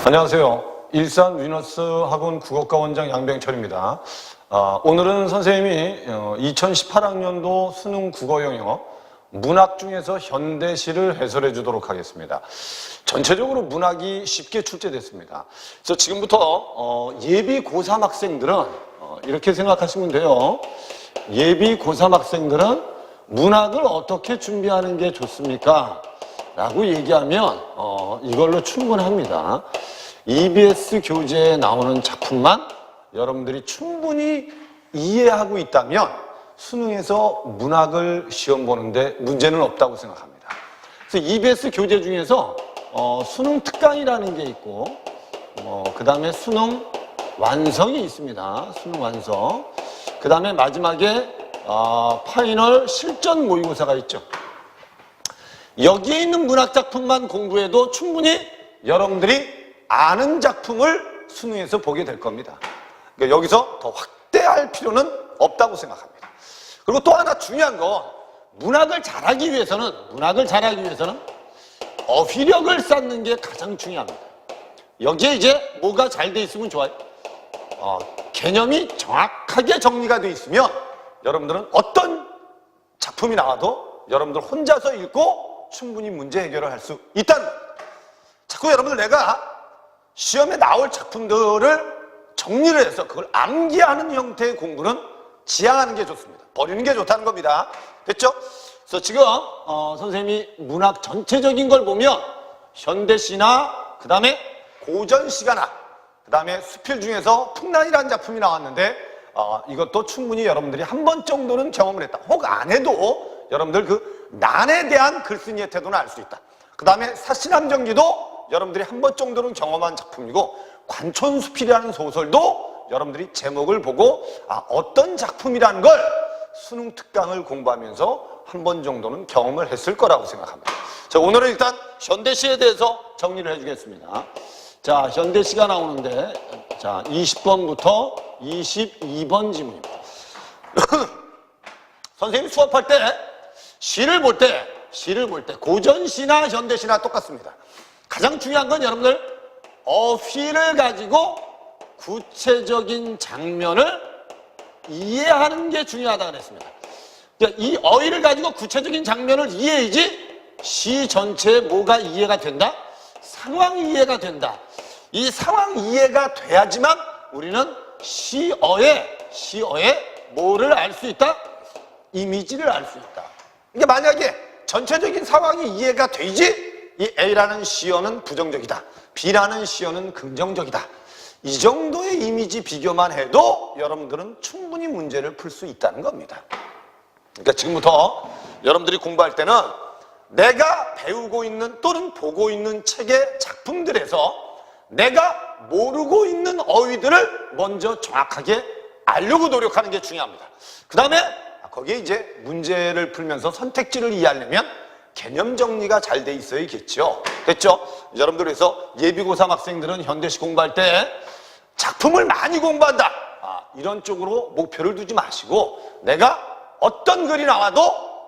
안녕하세요. 일산 위너스 학원 국어과 원장 양병철입니다. 오늘은 선생님이 2018학년도 수능 국어 영역 문학 중에서 현대시를 해설해 주도록 하겠습니다. 전체적으로 문학이 쉽게 출제됐습니다. 그래서 지금부터 예비 고3 학생들은 이렇게 생각하시면 돼요. 예비 고3 학생들은 문학을 어떻게 준비하는 게 좋습니까? 라고 얘기하면 이걸로 충분합니다. EBS 교재에 나오는 작품만 여러분들이 충분히 이해하고 있다면 수능에서 문학을 시험 보는데 문제는 없다고 생각합니다. 그래서 EBS 교재 중에서 수능 특강이라는 게 있고 그 다음에 수능 완성이 있습니다. 수능 완성. 그 다음에 마지막에 파이널 실전 모의고사가 있죠. 여기에 있는 문학 작품만 공부해도 충분히 여러분들이 아는 작품을 수능에서 보게 될 겁니다. 그러니까 여기서 더 확대할 필요는 없다고 생각합니다. 그리고 또 하나 중요한 건 문학을 잘하기 위해서는 어휘력을 쌓는 게 가장 중요합니다. 여기에 이제 뭐가 잘 돼 있으면 좋아요? 개념이 정확하게 정리가 돼 있으면 여러분들은 어떤 작품이 나와도 여러분들 혼자서 읽고 충분히 문제 해결을 할 수 있다는 겁니다. 자꾸 여러분들 내가 시험에 나올 작품들을 정리를 해서 그걸 암기하는 형태의 공부는 지양하는 게 좋습니다. 버리는 게 좋다는 겁니다. 됐죠? 그래서 지금 선생님이 문학 전체적인 걸 보면 현대시나 그 다음에 고전시가나 그 다음에 수필 중에서 풍란이라는 작품이 나왔는데 이것도 충분히 여러분들이 한 번 정도는 경험을 했다. 혹 안 해도 여러분들 그 난에 대한 글쓴이의 태도는 알 수 있다. 그 다음에 사시남정기도 여러분들이 한 번 정도는 경험한 작품이고 관촌수필이라는 소설도 여러분들이 제목을 보고 어떤 작품이라는 걸 수능 특강을 공부하면서 한 번 정도는 경험을 했을 거라고 생각합니다. 자, 오늘은 일단 현대시에 대해서 정리를 해주겠습니다. 자, 현대시가 나오는데 자 20번부터 22번 지문입니다. 선생님이 수업할 때 시를 볼 때 고전시나 현대시나 똑같습니다. 가장 중요한 건 여러분들 어휘를 가지고 구체적인 장면을 이해하는 게 중요하다고 그랬습니다. 그러니까 이 어휘를 가지고 구체적인 장면을 이해해야지 시 전체에 뭐가 이해가 된다? 상황이 이해가 된다. 이 상황 이해가 돼야지만 우리는 시어에 뭐를 알 수 있다? 이미지를 알 수 있다. 그러니까 만약에 전체적인 상황이 이해가 되지 이 A라는 시어는 부정적이다. B라는 시어는 긍정적이다. 이 정도의 이미지 비교만 해도 여러분들은 충분히 문제를 풀 수 있다는 겁니다. 그러니까 지금부터 여러분들이 공부할 때는 내가 배우고 있는 또는 보고 있는 책의 작품들에서 내가 모르고 있는 어휘들을 먼저 정확하게 알려고 노력하는 게 중요합니다. 그 다음에 거기에 이제 문제를 풀면서 선택지를 이해하려면 개념 정리가 잘 돼 있어야겠죠. 됐죠? 여러분들 그래서 예비 고3 학생들은 현대시 공부할 때 작품을 많이 공부한다. 이런 쪽으로 목표를 두지 마시고 내가 어떤 글이 나와도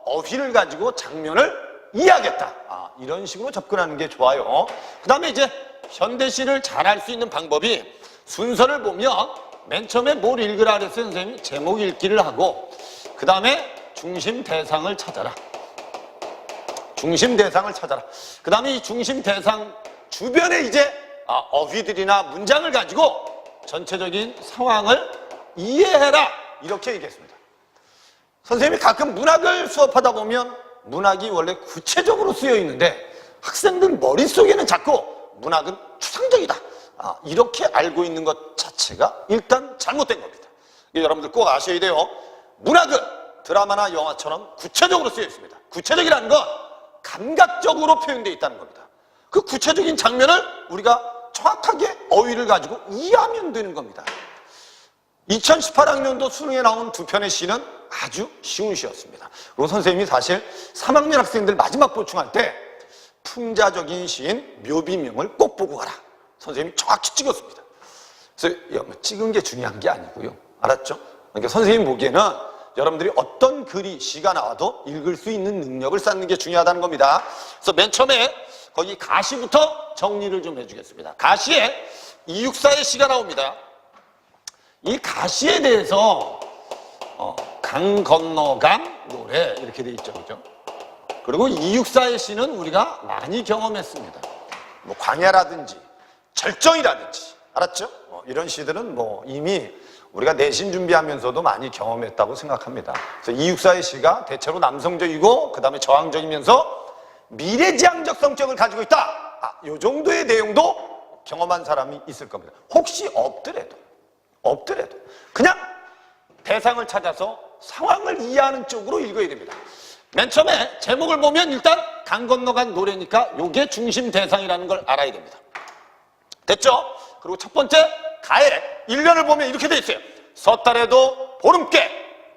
어휘를 가지고 장면을 이해하겠다. 이런 식으로 접근하는 게 좋아요. 그 다음에 이제 현대시를 잘할 수 있는 방법이 순서를 보면 맨 처음에 뭘 읽으라 그랬어요, 선생님이? 제목 읽기를 하고 그 다음에 중심 대상을 찾아라. 그 다음에 이 중심 대상 주변에 이제 어휘들이나 문장을 가지고 전체적인 상황을 이해해라. 이렇게 얘기했습니다. 선생님이 가끔 문학을 수업하다 보면 문학이 원래 구체적으로 쓰여 있는데 학생들 머릿속에는 자꾸 문학은 추상적이다. 이렇게 알고 있는 것 자체가 일단 잘못된 겁니다. 여러분들 꼭 아셔야 돼요. 문학은 드라마나 영화처럼 구체적으로 쓰여 있습니다. 구체적이라는 건 감각적으로 표현되어 있다는 겁니다. 그 구체적인 장면을 우리가 정확하게 어휘를 가지고 이해하면 되는 겁니다. 2018학년도 수능에 나온 두 편의 시는 아주 쉬운 시였습니다. 그리고 선생님이 사실 3학년 학생들 마지막 보충할 때 풍자적인 시인 묘비명을 꼭 보고 가라. 선생님이 정확히 찍었습니다. 그래서 찍은 게 중요한 게 아니고요. 알았죠? 그러니까 선생님 보기에는 여러분들이 어떤 글이 시가 나와도 읽을 수 있는 능력을 쌓는 게 중요하다는 겁니다. 그래서 맨 처음에 거기 가시부터 정리를 좀 해주겠습니다. 가시에 이육사의 시가 나옵니다. 이 가시에 대해서 강 건너간 노래 이렇게 돼 있죠, 그죠? 그리고 이육사의 시는 우리가 많이 경험했습니다. 뭐 광야라든지 절정이라든지, 알았죠? 이런 시들은 뭐 이미 우리가 내신 준비하면서도 많이 경험했다고 생각합니다. 그래서 이육사의 시가 대체로 남성적이고 그 다음에 저항적이면서 미래지향적 성격을 가지고 있다. 이 정도의 내용도 경험한 사람이 있을 겁니다. 혹시 없더라도 그냥 대상을 찾아서 상황을 이해하는 쪽으로 읽어야 됩니다. 맨 처음에 제목을 보면 일단 강 건너간 노래니까 요게 중심 대상이라는 걸 알아야 됩니다. 됐죠? 그리고 첫 번째 가에 1년을 보면 이렇게 돼 있어요. 섣달에도 보름께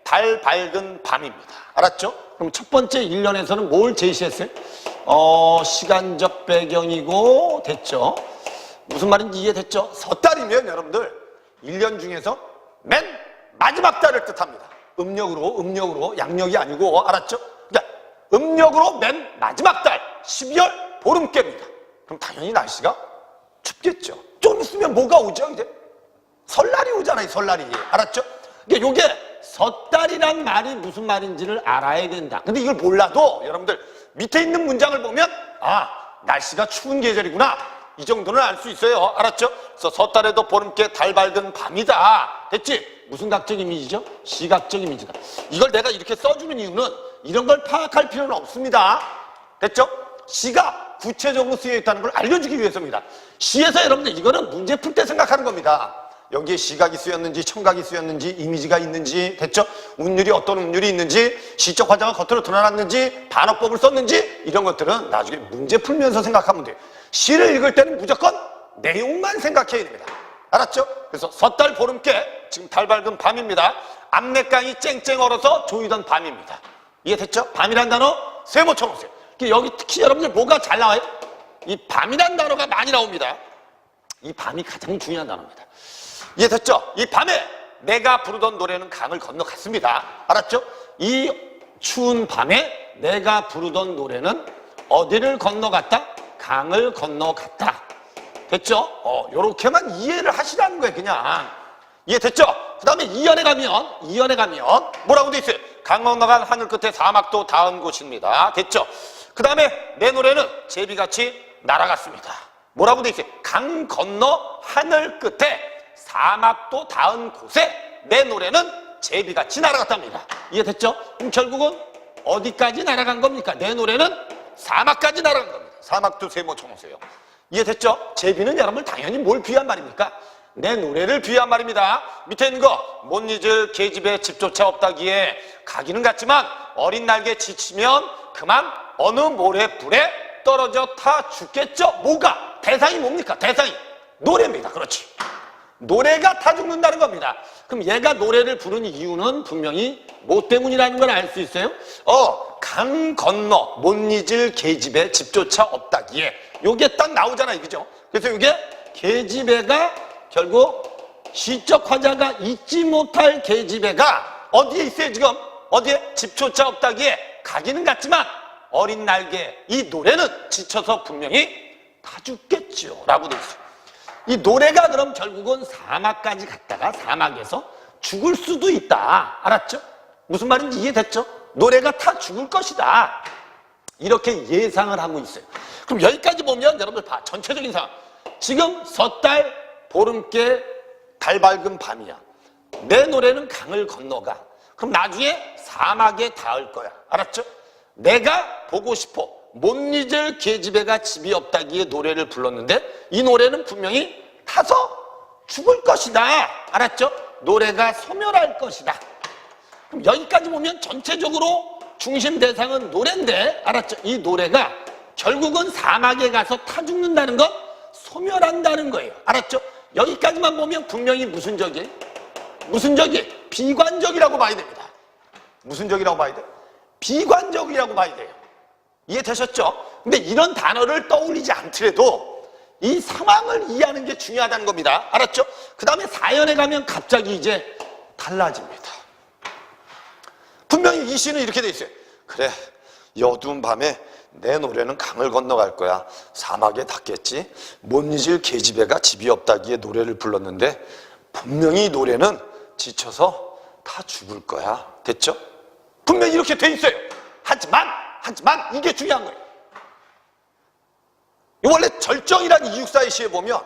달 밝은 밤입니다. 알았죠? 그럼 첫 번째 1년에서는 뭘 제시했어요? 시간적 배경이고 됐죠? 무슨 말인지 이해됐죠? 섣달이면 여러분들 1년 중에서 맨 마지막 달을 뜻합니다. 음력으로 양력이 아니고, 알았죠? 그러니까 음력으로 맨 마지막 달 12월 보름께입니다. 그럼 당연히 날씨가 춥겠죠. 좀 있으면 뭐가 오죠? 이제 설날이 오잖아요. 설날이. 알았죠? 그러니까 요게 섣달이란 말이 무슨 말인지를 알아야 된다. 근데 이걸 몰라도 여러분들 밑에 있는 문장을 보면 날씨가 추운 계절이구나, 이 정도는 알 수 있어요. 알았죠? 그래서 섣달에도 보름께 달 밝은 밤이다. 됐지? 무슨 각적 이미지죠? 시각적 이미지다. 이걸 내가 이렇게 써주는 이유는 이런 걸 파악할 필요는 없습니다. 됐죠? 시가 구체적으로 쓰여 있다는 걸 알려주기 위해서입니다. 시에서 여러분들 이거는 문제 풀 때 생각하는 겁니다. 여기에 시각이 쓰였는지 청각이 쓰였는지 이미지가 있는지, 됐죠? 운율이 어떤 운율이 있는지, 시적 화자가 겉으로 드러났는지, 반어법을 썼는지, 이런 것들은 나중에 문제 풀면서 생각하면 돼요. 시를 읽을 때는 무조건 내용만 생각해야 됩니다. 알았죠? 그래서 섣달 보름께 지금 달 밝은 밤입니다. 압내강이 쨍쨍 얼어서 조이던 밤입니다. 이해됐죠? 밤이란 단어 세모 쳐놓으세요. 여기 특히 여러분들 뭐가 잘 나와요? 이 밤이란 단어가 많이 나옵니다. 이 밤이 가장 중요한 단어입니다. 이해됐죠? 이 밤에 내가 부르던 노래는 강을 건너갔습니다. 알았죠? 이 추운 밤에 내가 부르던 노래는 어디를 건너갔다? 강을 건너갔다. 됐죠? 요렇게만 이해를 하시라는 거예요, 그냥. 이해됐죠? 그 다음에 2연에 가면 뭐라고 돼 있어요? 강 건너간 하늘 끝에 사막도 닿은 곳입니다. 됐죠? 그 다음에 내 노래는 제비같이 날아갔습니다. 뭐라고 돼 있어요? 강 건너 하늘 끝에 사막도 닿은 곳에 내 노래는 제비같이 날아갔답니다. 이해됐죠? 그럼 결국은 어디까지 날아간 겁니까? 내 노래는 사막까지 날아간 겁니다. 사막도 세모 쳐놓으세요. 이해됐죠? 제비는 여러분 당연히 뭘 비유한 말입니까? 내 노래를 비유한 말입니다. 밑에 있는 거, 못 잊을 계집에 집조차 없다기에 가기는 같지만 어린 날개 지치면 그만 어느 모래불에 떨어져 타 죽겠죠? 뭐가? 대상이 뭡니까? 대상이 노래입니다. 그렇지. 노래가 타 죽는다는 겁니다. 그럼 얘가 노래를 부르는 이유는 분명히 뭐 때문이라는 걸 알 수 있어요? 강 건너 못 잊을 계집에 집조차 없다기에 요게 딱 나오잖아요. 그죠? 그래서 요게 계집애가 결국 시적 화자가 잊지 못할 계집애가 어디에 있어요? 지금 어디에? 집조차 없다기에 가기는 같지만 어린 날개 이 노래는 지쳐서 분명히 다 죽겠죠 라고 돼 있어요. 이 노래가 그럼 결국은 사막까지 갔다가 사막에서 죽을 수도 있다. 알았죠? 무슨 말인지 이해됐죠? 노래가 다 죽을 것이다. 이렇게 예상을 하고 있어요. 그럼 여기까지 보면 여러분들 봐. 전체적인 상황. 지금 섣달 보름께 달 밝은 밤이야. 내 노래는 강을 건너가. 그럼 나중에 사막에 닿을 거야. 알았죠? 내가 보고 싶어. 못 잊을 계집애가 집이 없다기에 노래를 불렀는데 이 노래는 분명히 타서 죽을 것이다. 알았죠? 노래가 소멸할 것이다. 그럼 여기까지 보면 전체적으로 중심 대상은 노래인데, 알았죠? 이 노래가 결국은 사막에 가서 타 죽는다는 건 소멸한다는 거예요. 알았죠? 여기까지만 보면 분명히 무슨 적이에요? 무슨 적이에요? 비관적이라고 봐야 됩니다. 무슨 적이라고 봐야 돼요? 비관적이라고 봐야 돼요. 이해되셨죠? 근데 이런 단어를 떠올리지 않더라도 이 상황을 이해하는 게 중요하다는 겁니다. 알았죠? 그 다음에 4연에 가면 갑자기 이제 달라집니다. 분명히 이 시는 이렇게 돼 있어요. 그래, 이 어두운 밤에 내 노래는 강을 건너갈 거야. 사막에 닿겠지. 못 잊을 계집애가 집이 없다기에 노래를 불렀는데 분명히 이 노래는 지쳐서 다 죽을 거야. 됐죠? 분명히 이렇게 돼 있어요. 하지만 이게 중요한 거예요. 원래 절정이란 이육사의 시에 보면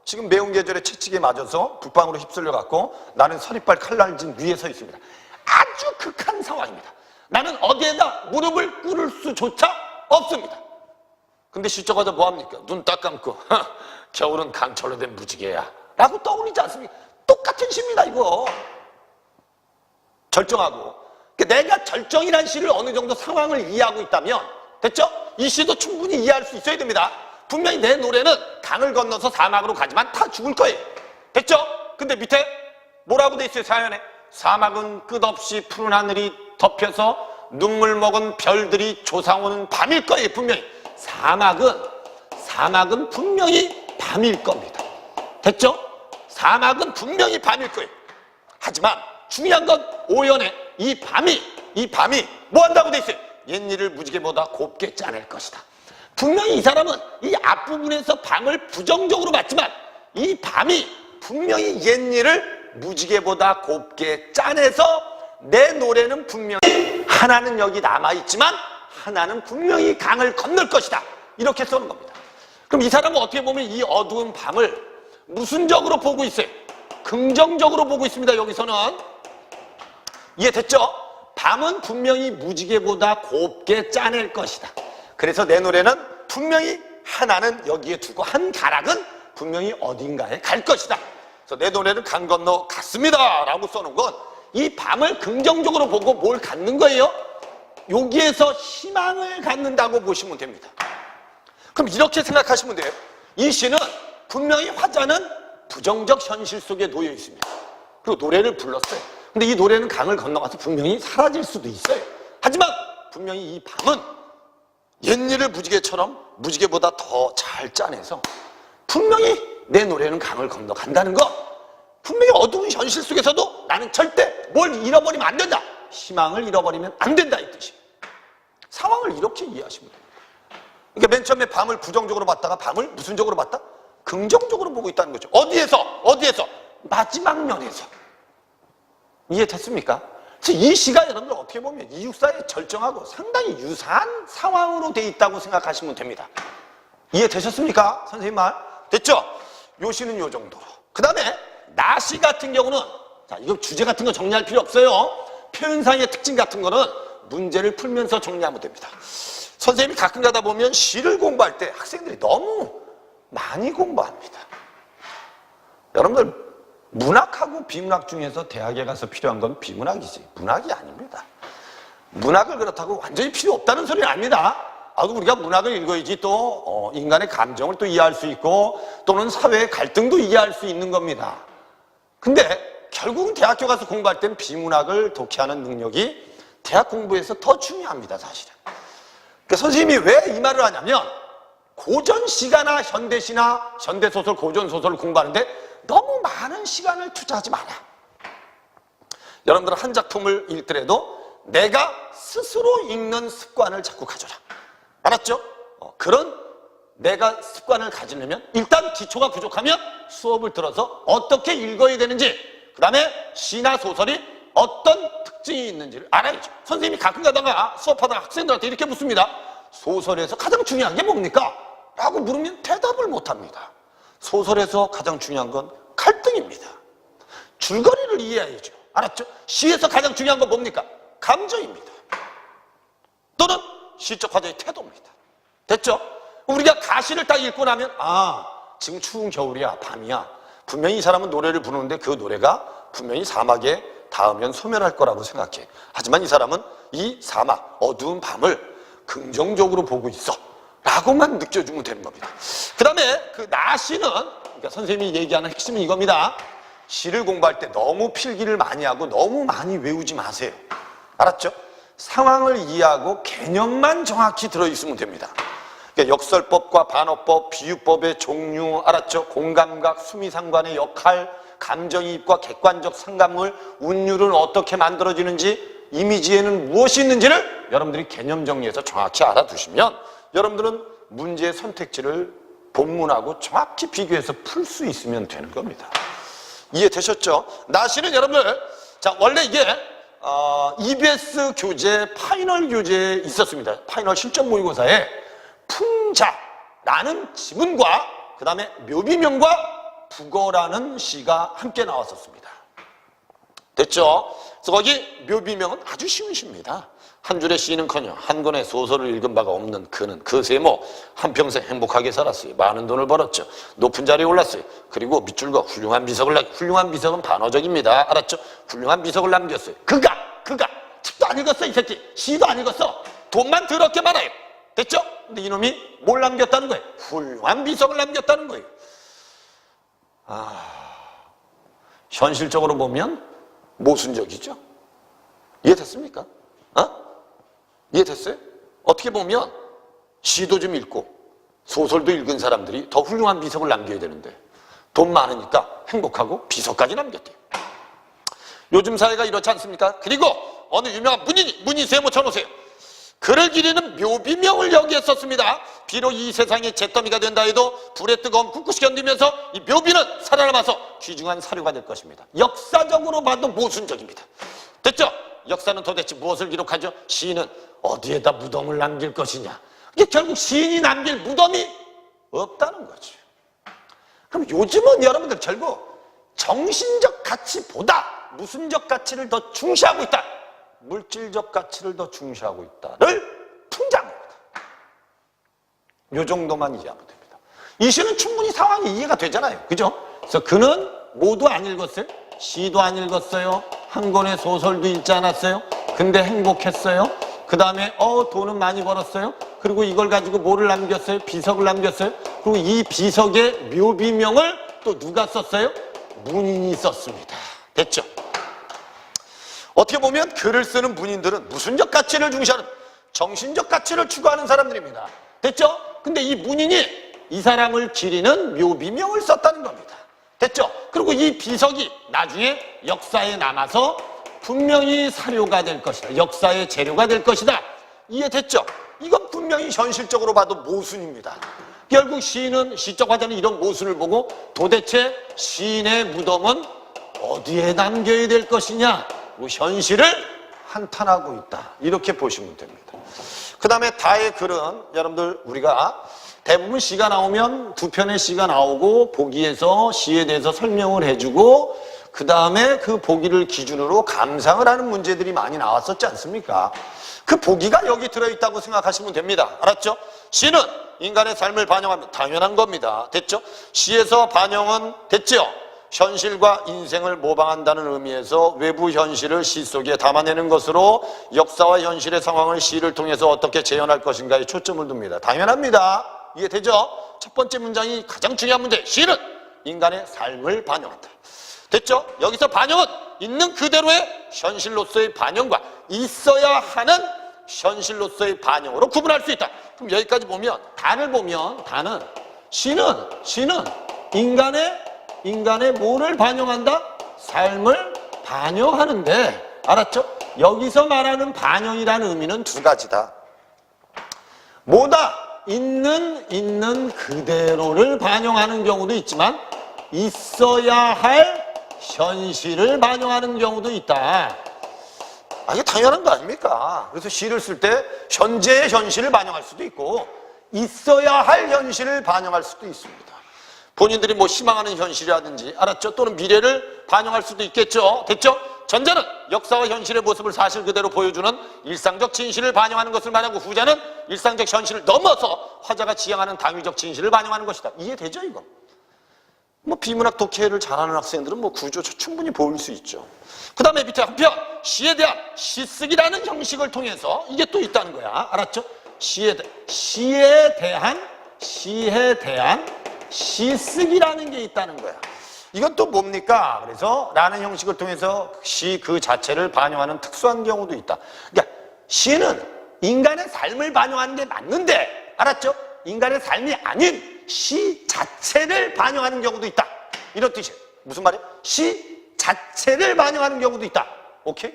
지금 매운 계절에 채찍에 맞아서 불방으로 휩쓸려 갖고 나는 서리빨 칼날진 위에 서 있습니다. 아주 극한 상황입니다. 나는 어디에다 무릎을 꿇을 수조차 없습니다. 근데 시적 가서 뭐합니까? 눈 딱 감고 겨울은 강철로 된 무지개야 라고 떠올리지 않습니까? 똑같은 시입니다. 이거 절정하고. 내가 절정이란 시를 어느 정도 상황을 이해하고 있다면 됐죠? 이 시도 충분히 이해할 수 있어야 됩니다. 분명히 내 노래는 강을 건너서 사막으로 가지만 다 죽을 거예요. 됐죠? 근데 밑에 뭐라고 돼 있어요? 사연에 사막은 끝없이 푸른 하늘이 덮여서 눈물 먹은 별들이 조상오는 밤일 거예요. 분명히 사막은 분명히 밤일 겁니다. 됐죠? 사막은 분명히 밤일 거예요. 하지만 중요한 건 오연에 이 밤이 뭐 한다고 돼 있어요? 옛일을 무지개보다 곱게 짜낼 것이다. 분명히 이 사람은 이 앞부분에서 밤을 부정적으로 봤지만 이 밤이 분명히 옛일을 무지개보다 곱게 짜내서 내 노래는 분명히 하나는 여기 남아있지만 하나는 분명히 강을 건널 것이다. 이렇게 써는 겁니다. 그럼 이 사람은 어떻게 보면 이 어두운 밤을 무슨 적으로 보고 있어요? 긍정적으로 보고 있습니다. 여기서는 이해됐죠? 밤은 분명히 무지개보다 곱게 짜낼 것이다. 그래서 내 노래는 분명히 하나는 여기에 두고 한 가락은 분명히 어딘가에 갈 것이다. 그래서 내 노래는 강 건너 갔습니다 라고 써놓은 건 이 밤을 긍정적으로 보고 뭘 갖는 거예요? 여기에서 희망을 갖는다고 보시면 됩니다. 그럼 이렇게 생각하시면 돼요. 이 시는 분명히 화자는 부정적 현실 속에 놓여 있습니다. 그리고 노래를 불렀어요. 근데 이 노래는 강을 건너가서 분명히 사라질 수도 있어요. 하지만 분명히 이 밤은 옛일을 무지개보다 더 잘 짜내서 분명히 내 노래는 강을 건너간다는 거, 분명히 어두운 현실 속에서도 나는 절대 뭘 잃어버리면 안 된다. 희망을 잃어버리면 안 된다 이 뜻이에요. 상황을 이렇게 이해하시면 됩니다. 그러니까 맨 처음에 밤을 부정적으로 봤다가 밤을 무슨 적으로 봤다? 긍정적으로 보고 있다는 거죠. 어디에서? 마지막 면에서. 이해됐습니까? 그래서 이 시가 여러분들 어떻게 보면 이육사의 절정하고 상당히 유사한 상황으로 돼 있다고 생각하시면 됩니다. 이해되셨습니까? 선생님 말? 됐죠? 요 시는 요 정도로. 그 다음에 나시 같은 경우는, 자, 이거 주제 같은 거 정리할 필요 없어요. 표현상의 특징 같은 거는 문제를 풀면서 정리하면 됩니다. 선생님이 가끔 가다 보면 시를 공부할 때 학생들이 너무 많이 공부합니다. 여러분들 문학하고 비문학 중에서 대학에 가서 필요한 건 비문학이지 문학이 아닙니다. 문학을 그렇다고 완전히 필요 없다는 소리는 아닙니다. 우리가 문학을 읽어야지 또 인간의 감정을 또 이해할 수 있고 또는 사회의 갈등도 이해할 수 있는 겁니다. 근데 결국은 대학교 가서 공부할 땐 비문학을 독해하는 능력이 대학 공부에서 더 중요합니다. 사실은. 그러니까 선생님이 왜 이 말을 하냐면 고전시가나 현대시나 현대소설, 고전소설을 공부하는데 너무 많은 시간을 투자하지 마라. 여러분들 한 작품을 읽더라도 내가 스스로 읽는 습관을 자꾸 가져라. 알았죠? 그런 내가 습관을 가지려면 일단 기초가 부족하면 수업을 들어서 어떻게 읽어야 되는지, 그 다음에 시나 소설이 어떤 특징이 있는지를 알아야죠. 선생님이 가끔 가다가 수업하다가 학생들한테 이렇게 묻습니다. 소설에서 가장 중요한 게 뭡니까? 라고 물으면 대답을 못합니다. 소설에서 가장 중요한 건 갈등입니다. 줄거리를 이해해야죠. 알았죠? 시에서 가장 중요한 건 뭡니까? 감정입니다. 또는 시적 화자의 태도입니다. 됐죠? 우리가 가시를 딱 읽고 나면 지금 추운 겨울이야, 밤이야. 분명히 이 사람은 노래를 부르는데 그 노래가 분명히 사막에 닿으면 소멸할 거라고 생각해. 하지만 이 사람은 이 사막, 어두운 밤을 긍정적으로 보고 있어 라고만 느껴주면 되는 겁니다. 그 다음에 그 나시는, 그러니까 선생님이 얘기하는 핵심은 이겁니다. 시를 공부할 때 너무 필기를 많이 하고 너무 많이 외우지 마세요. 알았죠? 상황을 이해하고 개념만 정확히 들어있으면 됩니다. 그러니까 역설법과 반어법, 비유법의 종류, 알았죠? 공감각, 수미상관의 역할, 감정이입과 객관적 상관물, 운율은 어떻게 만들어지는지 이미지에는 무엇이 있는지를 여러분들이 개념 정리해서 정확히 알아두시면 여러분들은 문제의 선택지를 본문하고 정확히 비교해서 풀 수 있으면 되는 겁니다. 이해되셨죠? 나시는 여러분들, 자, 원래 이게 EBS 교재 파이널 교재에 있었습니다. 파이널 실전 모의고사에 풍자라는 지문과 그 다음에 묘비명과 북어라는 시가 함께 나왔었습니다. 됐죠? 그래서 거기 묘비명은 아주 쉬운 시입니다. 한 줄의 시는커녕 한 권의 소설을 읽은 바가 없는 그는 그 세모 한평생 행복하게 살았어요. 많은 돈을 벌었죠. 높은 자리에 올랐어요. 그리고 밑줄과 훌륭한 비석을 훌륭한 비석은 반어적입니다. 알았죠? 훌륭한 비석을 남겼어요. 그가 책도 안 읽었어. 이 새끼 시도 안 읽었어. 돈만 더럽게 많아요. 됐죠? 근데 이놈이 뭘 남겼다는 거예요? 훌륭한 비석을 남겼다는 거예요. 현실적으로 보면 모순적이죠? 이해됐습니까? 이해됐어요? 어떻게 보면 시도 좀 읽고 소설도 읽은 사람들이 더 훌륭한 비석을 남겨야 되는데 돈 많으니까 행복하고 비석까지 남겼대요. 요즘 사회가 이렇지 않습니까? 그리고 어느 유명한 문인세모 쳐놓으세요. 그를 기리는 묘비명을 여기에 썼습니다. 비록 이 세상이 잿더미가 된다 해도 불의 뜨거움 꿋꿋이 견디면서 이 묘비는 살아남아서 귀중한 사료가 될 것입니다. 역사적으로 봐도 모순적입니다. 됐죠? 역사는 도대체 무엇을 기록하죠? 시인은 어디에다 무덤을 남길 것이냐. 이게 결국 시인이 남길 무덤이 없다는 거죠. 그럼 요즘은 여러분들 결국 정신적 가치보다 무슨적 가치를 더 중시하고 있다. 물질적 가치를 더 중시하고 있다를 풍자합니다. 요 정도만 이해하면 됩니다. 이 시는 충분히 상황이 이해가 되잖아요. 그죠? 그래서 그는 모두 안 읽었어요. 시도 안 읽었어요. 한 권의 소설도 읽지 않았어요. 근데 행복했어요. 그 다음에 돈은 많이 벌었어요. 그리고 이걸 가지고 뭐를 남겼어요? 비석을 남겼어요. 그리고 이 비석의 묘비명을 또 누가 썼어요? 문인이 썼습니다. 됐죠? 어떻게 보면 글을 쓰는 문인들은 무슨적 가치를 중시하는 정신적 가치를 추구하는 사람들입니다. 됐죠? 근데 이 문인이 이 사람을 기리는 묘비명을 썼다는 겁니다. 됐죠? 그리고 이 비석이 나중에 역사에 남아서 분명히 사료가 될 것이다. 역사의 재료가 될 것이다. 이해됐죠? 이건 분명히 현실적으로 봐도 모순입니다. 결국 시인은 시적 화자는 이런 모순을 보고 도대체 시인의 무덤은 어디에 남겨야 될 것이냐, 현실을 한탄하고 있다. 이렇게 보시면 됩니다. 그 다음에 다의 글은 여러분들 우리가 대부분 시가 나오면 두 편의 시가 나오고 보기에서 시에 대해서 설명을 해주고 그 다음에 그 보기를 기준으로 감상을 하는 문제들이 많이 나왔었지 않습니까? 그 보기가 여기 들어있다고 생각하시면 됩니다. 알았죠? 시는 인간의 삶을 반영하면 당연한 겁니다. 됐죠? 시에서 반영은 됐죠? 현실과 인생을 모방한다는 의미에서 외부 현실을 시 속에 담아내는 것으로 역사와 현실의 상황을 시를 통해서 어떻게 재현할 것인가에 초점을 둡니다. 당연합니다. 이해되죠? 첫 번째 문장이 가장 중요한 문제. 시는 인간의 삶을 반영한다. 됐죠? 여기서 반영은 있는 그대로의 현실로서의 반영과 있어야 하는 현실로서의 반영으로 구분할 수 있다. 그럼 여기까지 보면 단을 보면 단은 시는 인간의 뭐를 반영한다? 삶을 반영하는데, 알았죠? 여기서 말하는 반영이라는 의미는 두 가지다. 뭐다? 있는 그대로를 반영하는 경우도 있지만 있어야 할 현실을 반영하는 경우도 있다. 이게 당연한 거 아닙니까? 그래서 시를 쓸 때 현재의 현실을 반영할 수도 있고 있어야 할 현실을 반영할 수도 있습니다. 본인들이 뭐 희망하는 현실이라든지, 알았죠? 또는 미래를 반영할 수도 있겠죠? 됐죠? 전자는 역사와 현실의 모습을 사실 그대로 보여주는 일상적 진실을 반영하는 것을 말하고, 후자는 일상적 현실을 넘어서 화자가 지향하는 당위적 진실을 반영하는 것이다. 이해되죠, 이거? 뭐 비문학 독해를 잘하는 학생들은 뭐 구조 충분히 보일 수 있죠. 그 다음에 밑에 한편 시에 대한 시쓰기라는 형식을 통해서 이게 또 있다는 거야. 알았죠? 시에 대한 시쓰기라는 게 있다는 거야. 이건 또 뭡니까? 그래서 라는 형식을 통해서 시 그 자체를 반영하는 특수한 경우도 있다. 그러니까 시는 인간의 삶을 반영하는 게 맞는데, 알았죠? 인간의 삶이 아닌 시 자체를 반영하는 경우도 있다. 이런 뜻이에요. 무슨 말이에요? 시 자체를 반영하는 경우도 있다. 오케이?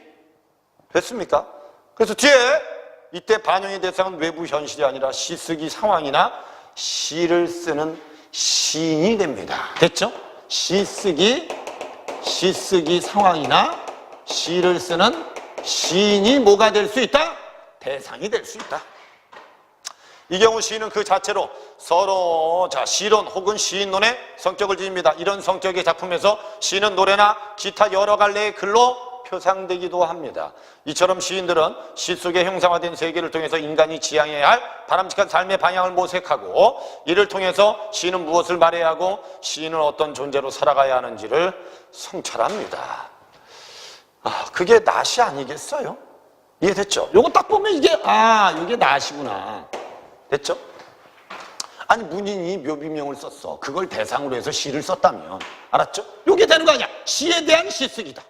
됐습니까? 그래서 뒤에 이때 반영의 대상은 외부 현실이 아니라 시쓰기 상황이나 시를 쓰는 시인이 됩니다. 됐죠? 시쓰기 상황이나 시를 쓰는 시인이 뭐가 될 수 있다? 대상이 될 수 있다. 이 경우 시인은 그 자체로 서로 시론 혹은 시인론의 성격을 지닙니다. 이런 성격의 작품에서 시는 노래나 기타 여러 갈래의 글로 표상되기도 합니다. 이처럼 시인들은 시 속에 형상화된 세계를 통해서 인간이 지향해야 할 바람직한 삶의 방향을 모색하고, 이를 통해서 시인은 무엇을 말해야 하고 시인은 어떤 존재로 살아가야 하는지를 성찰합니다. 그게 낫이 아니겠어요? 이해됐죠? 요거 딱 보면 이게 낫이구나. 됐죠? 아니, 문인이 묘비명을 썼어. 그걸 대상으로 해서 시를 썼다면, 알았죠? 요게 되는 거 아니야? 시에 대한 시쓰기다.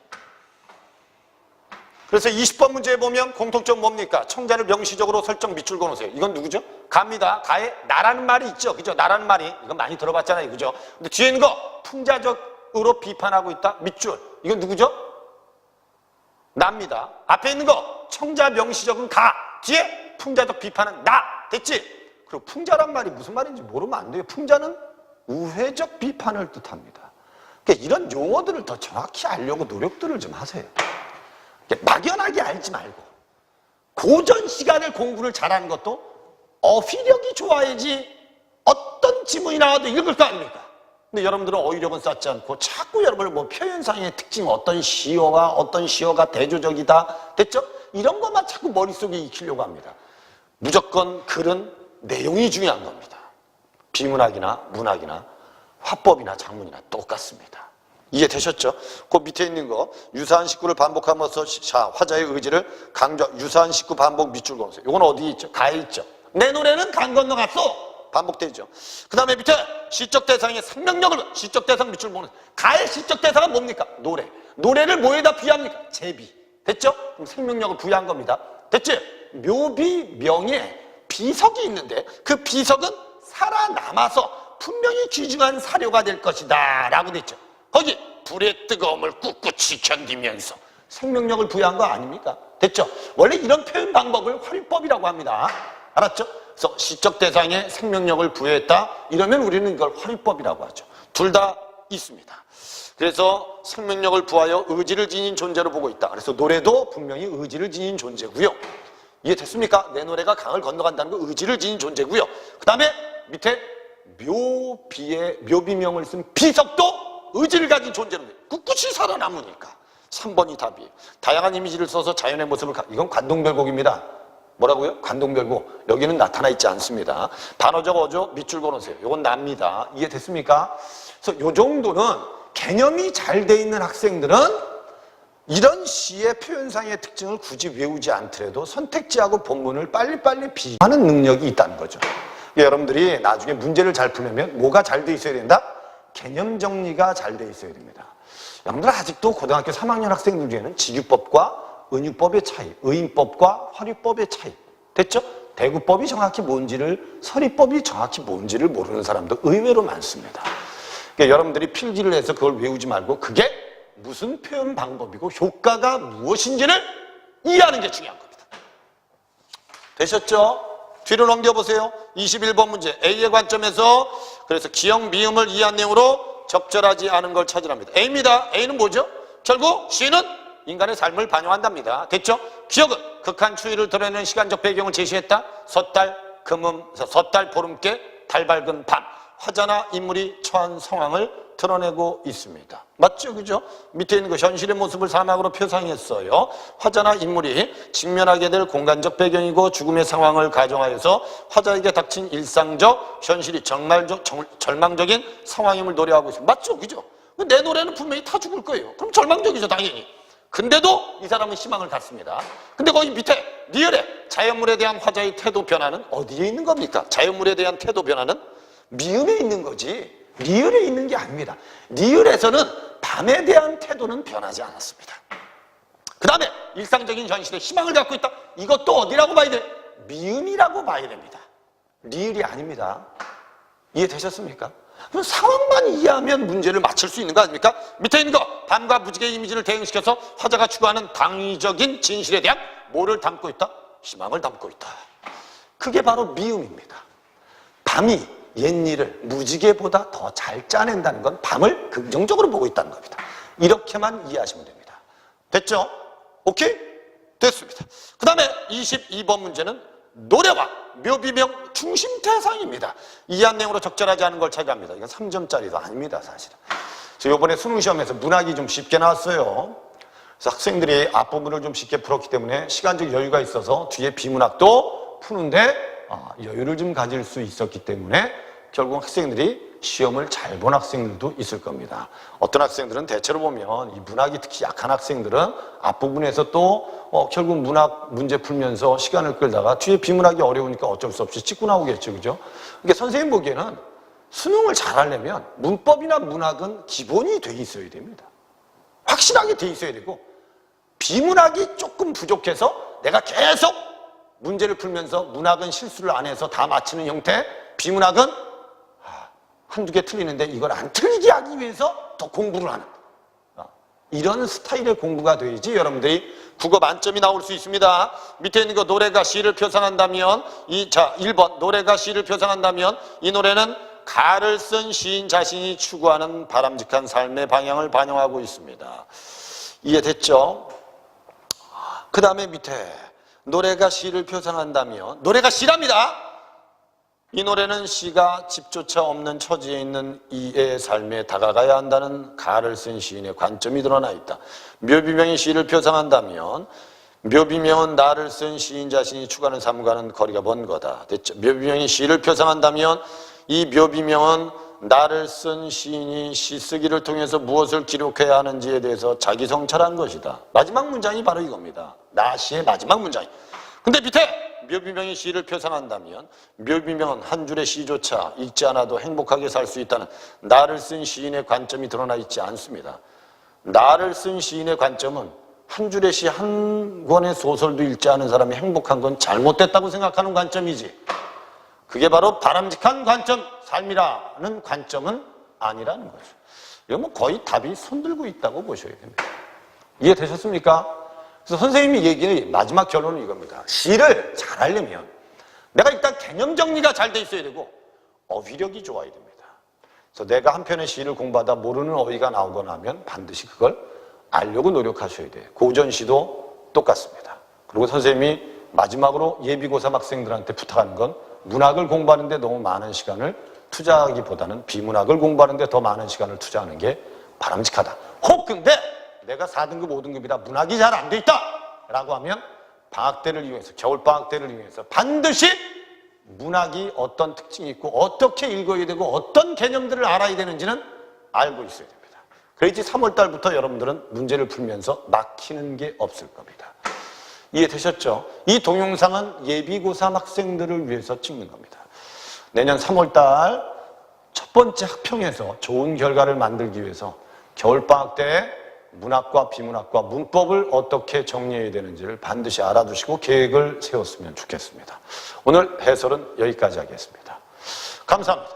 그래서 20번 문제에 보면 공통점 뭡니까? 청자를 명시적으로 설정 밑줄 그어놓으세요. 이건 누구죠? 가입니다. 가에 나라는 말이 있죠. 그죠? 나라는 말이. 이건 많이 들어봤잖아요. 그죠? 근데 뒤에 있는 거 풍자적으로 비판하고 있다. 밑줄. 이건 누구죠? 나입니다. 앞에 있는 거 청자 명시적은 가. 뒤에 풍자적 비판은 나. 됐지? 그리고 풍자란 말이 무슨 말인지 모르면 안 돼요. 풍자는 우회적 비판을 뜻합니다. 그러니까 이런 용어들을 더 정확히 알려고 노력들을 좀 하세요. 막연하게 알지 말고, 고전 시간을 공부를 잘하는 것도 어휘력이 좋아야지 어떤 지문이 나와도 읽을 거 아닙니까? 근데 여러분들은 어휘력은 쌓지 않고 자꾸 여러분을 표현상의 특징, 어떤 시어가 대조적이다, 됐죠? 이런 것만 자꾸 머릿속에 익히려고 합니다. 무조건 글은 내용이 중요한 겁니다. 비문학이나 문학이나 화법이나 작문이나 똑같습니다. 이해되셨죠? 그 밑에 있는 거 유사한 식구를 반복하면서 화자의 의지를 강조, 유사한 식구 반복 밑줄 그어놓으세요. 이건 어디에 있죠? 가에 있죠. 내 노래는 강 건너갔어. 반복되죠. 그 다음에 밑에 시적 대상의 생명력을, 시적 대상 밑줄 그어놓으세요. 가의 시적 대상은 뭡니까? 노래. 노래를 뭐에다 비합니까? 제비. 됐죠? 그럼 생명력을 부여한 겁니다. 됐지? 묘비 명에 비석이 있는데 그 비석은 살아남아서 분명히 귀중한 사료가 될 것이다 라고 됐죠. 거기 불의 뜨거움을 꿋꿋이 견디면서 생명력을 부여한 거 아닙니까? 됐죠? 원래 이런 표현 방법을 활용법이라고 합니다. 알았죠? 그래서 시적 대상에 생명력을 부여했다, 이러면 우리는 이걸 활용법이라고 하죠. 둘 다 있습니다. 그래서 생명력을 부하여 의지를 지닌 존재로 보고 있다. 그래서 노래도 분명히 의지를 지닌 존재고요. 이해됐습니까? 내 노래가 강을 건너간다는 거 의지를 지닌 존재고요. 그 다음에 밑에 묘비명을 쓴 비석도 의지를 가진 존재로 꿋꿋이 살아남으니까 3번이 답이에요. 다양한 이미지를 써서 자연의 모습을 이건 관동별곡입니다. 뭐라고요? 관동별곡. 여기는 나타나 있지 않습니다. 단어적 어조 밑줄 그어놓으세요. 이건 납니다. 이해됐습니까? 그래서 요 정도는 개념이 잘 돼 있는 학생들은 이런 시의 표현상의 특징을 굳이 외우지 않더라도 선택지하고 본문을 빨리빨리 비교하는 능력이 있다는 거죠. 여러분들이 나중에 문제를 잘 풀려면 뭐가 잘 돼 있어야 된다? 개념 정리가 잘 돼 있어야 됩니다. 여러분들 아직도 고등학교 3학년 학생들 중에는 직유법과 은유법의 차이, 의인법과 화류법의 차이, 됐죠? 대구법이 정확히 뭔지를, 서리법이 정확히 뭔지를 모르는 사람도 의외로 많습니다. 그러니까 여러분들이 필기를 해서 그걸 외우지 말고 그게 무슨 표현 방법이고 효과가 무엇인지를 이해하는 게 중요한 겁니다. 되셨죠? 뒤로 넘겨보세요. 21번 문제. A의 관점에서 그래서 기역, 미음을 이해한 내용으로 적절하지 않은 걸 찾으랍니다. A입니다. A는 뭐죠? 결국 C는 인간의 삶을 반영한답니다. 됐죠? 기역은 극한 추위를 드러내는 시간적 배경을 제시했다. 섣달, 섣달, 보름께, 달 밝은 밤. 화자나 인물이 처한 상황을 드러내고 있습니다. 맞죠? 그죠? 밑에 있는 거 현실의 모습을 사막으로 표상했어요. 화자나 인물이 직면하게 될 공간적 배경이고 죽음의 상황을 가정하여서 화자에게 닥친 일상적, 현실이 절망적인 상황임을 노래하고 있습니다. 맞죠? 그죠? 내 노래는 분명히 다 죽을 거예요. 그럼 절망적이죠, 당연히. 근데도 이 사람은 희망을 갖습니다. 근데 거기 밑에 리을에 자연물에 대한 화자의 태도 변화는 어디에 있는 겁니까? 자연물에 대한 태도 변화는 미음에 있는 거지 리을에 있는 게 아닙니다. 리을에서는 밤에 대한 태도는 변하지 않았습니다. 그 다음에 일상적인 현실에 희망을 갖고 있다. 이것도 어디라고 봐야 돼? 미음이라고 봐야 됩니다. 리을이 아닙니다. 이해되셨습니까? 그럼 상황만 이해하면 문제를 맞출 수 있는 거 아닙니까? 밑에 있는 거 밤과 무지개의 이미지를 대응시켜서 화자가 추구하는 당위적인 진실에 대한 뭐를 담고 있다? 희망을 담고 있다. 그게 바로 미음입니다. 밤이 옛일을 무지개보다 더 잘 짜낸다는 건 밤을 긍정적으로 보고 있다는 겁니다. 이렇게만 이해하시면 됩니다. 됐죠? 오케이? 됐습니다. 그 다음에 22번 문제는 노래와 묘비명 중심 대상입니다. 이해한 내용으로 적절하지 않은 걸 차지합니다. 이건 3점짜리도 아닙니다, 사실은. 그래서 이번에 수능 시험에서 문학이 좀 쉽게 나왔어요. 그래서 학생들이 앞부분을 좀 쉽게 풀었기 때문에 시간적 여유가 있어서 뒤에 비문학도 푸는데 여유를 좀 가질 수 있었기 때문에 결국 학생들이 시험을 잘 본 학생들도 있을 겁니다. 어떤 학생들은 대체로 보면 이 문학이 특히 약한 학생들은 앞부분에서 또 결국 문학 문제 풀면서 시간을 끌다가 뒤에 비문학이 어려우니까 어쩔 수 없이 찍고 나오겠죠. 그죠? 그러니까 선생님 보기에는 수능을 잘하려면 문법이나 문학은 기본이 돼 있어야 됩니다. 확실하게 돼 있어야 되고 비문학이 조금 부족해서 내가 계속 문제를 풀면서 문학은 실수를 안 해서 다 맞히는 형태, 비문학은 한두 개 틀리는데 이걸 안 틀리게 하기 위해서 더 공부를 하는 이런 스타일의 공부가 돼야지 여러분들이 국어 만점이 나올 수 있습니다. 밑에 있는 거 노래가 시를 표상한다면 1번 노래가 시를 표상한다면 이 노래는 가를 쓴 시인 자신이 추구하는 바람직한 삶의 방향을 반영하고 있습니다. 이해됐죠? 그 다음에 밑에 노래가 시를 표상한다면 노래가 시랍니다. 이 노래는 시가 집조차 없는 처지에 있는 이의 삶에 다가가야 한다는 가를 쓴 시인의 관점이 드러나 있다. 묘비명이 시를 표상한다면 묘비명은 나를 쓴 시인 자신이 추구하는 삶과는 거리가 먼 거다. 됐죠? 묘비명이 시를 표상한다면 이 묘비명은 나를 쓴 시인이 시쓰기를 통해서 무엇을 기록해야 하는지에 대해서 자기 성찰한 것이다. 마지막 문장이 바로 이겁니다. 나시의 마지막 문장이. 근데 밑에 묘비명이 시를 표상한다면 묘비명은 한 줄의 시조차 읽지 않아도 행복하게 살 수 있다는 나를 쓴 시인의 관점이 드러나 있지 않습니다. 나를 쓴 시인의 관점은 한 줄의 시 한 권의 소설도 읽지 않은 사람이 행복한 건 잘못됐다고 생각하는 관점이지 그게 바로 바람직한 관점, 삶이라는 관점은 아니라는 거죠. 이건 거의 답이 손들고 있다고 보셔야 됩니다. 이해되셨습니까? 그래서 선생님이 얘기는 마지막 결론은 이겁니다. 시를 잘하려면 내가 일단 개념 정리가 잘 돼 있어야 되고 어휘력이 좋아야 됩니다. 그래서 내가 한 편의 시를 공부하다 모르는 어휘가 나오거나 하면 반드시 그걸 알려고 노력하셔야 돼요. 고전시도 똑같습니다. 그리고 선생님이 마지막으로 예비고3 학생들한테 부탁하는 건 문학을 공부하는데 너무 많은 시간을 투자하기보다는 비문학을 공부하는데 더 많은 시간을 투자하는 게 바람직하다. 혹 근데 내가 4등급, 5등급이라 문학이 잘 안 돼 있다! 라고 하면 방학 때를 이용해서, 겨울방학 때를 이용해서 반드시 문학이 어떤 특징이 있고 어떻게 읽어야 되고 어떤 개념들을 알아야 되는지는 알고 있어야 됩니다. 그래야지 3월 달부터 여러분들은 문제를 풀면서 막히는 게 없을 겁니다. 이해되셨죠? 이 동영상은 예비고3 학생들을 위해서 찍는 겁니다. 내년 3월 달 첫 번째 학평에서 좋은 결과를 만들기 위해서 겨울방학 때 문학과 비문학과 문법을 어떻게 정리해야 되는지를 반드시 알아두시고 계획을 세웠으면 좋겠습니다. 오늘 해설은 여기까지 하겠습니다. 감사합니다.